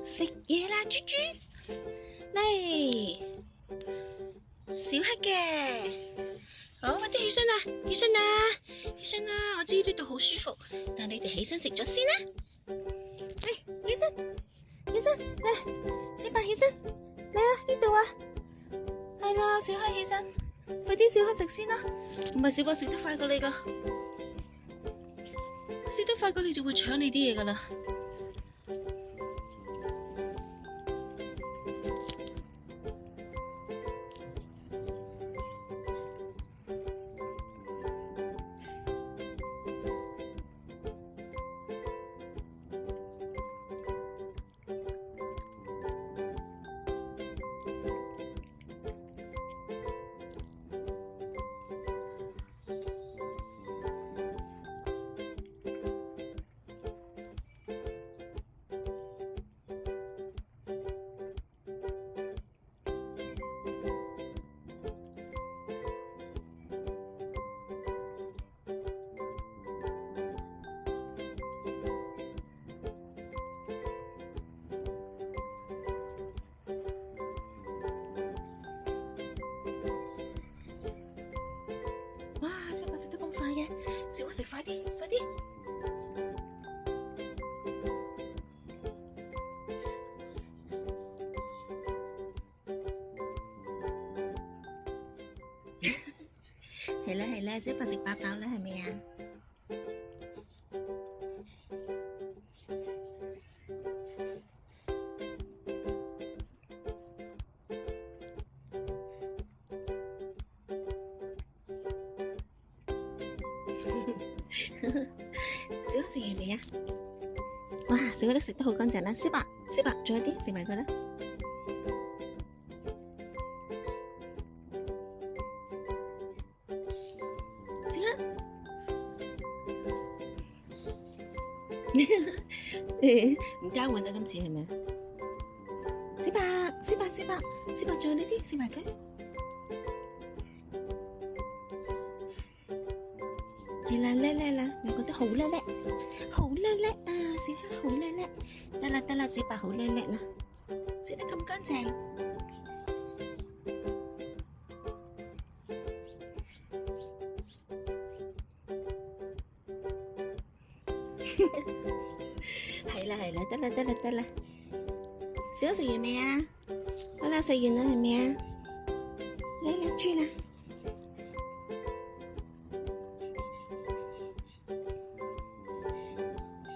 食嘢啦，豬豬，嚟，小黑嘅，好，快啲起身啦，起身啦，起身啦！我知呢度好舒服，但你哋起身食咗先啦。嚟，起身，起身，嚟，小白起身，嚟啊，呢度啊，係啦，小黑起身，快啲小黑食先啦，唔係小白食得快過你噶，食得快過你就會搶你啲嘢噶啦。哇！小白食得咁快嘅，小黑食快啲，快啲！係啦係啦，小白食飽飽啦，係咪啊？小黑食完未啊？哇！小黑都食得好乾淨啦。小白，小白，仲有啲食埋佢啦。小黑，唔交換啦，今次係咪？小白，小白，小白，小白，仲有呢啲食埋佢。係啦，叻叻啦，我覺得好叻叻，好叻叻啊！小黑好叻叻，得啦得啦，小白好叻叻啦，食得咁乾淨。係啦係啦，得啦得啦得啦，小黑食完未啊？好啦，食完啦係咪啊？嚟啦，豬啦！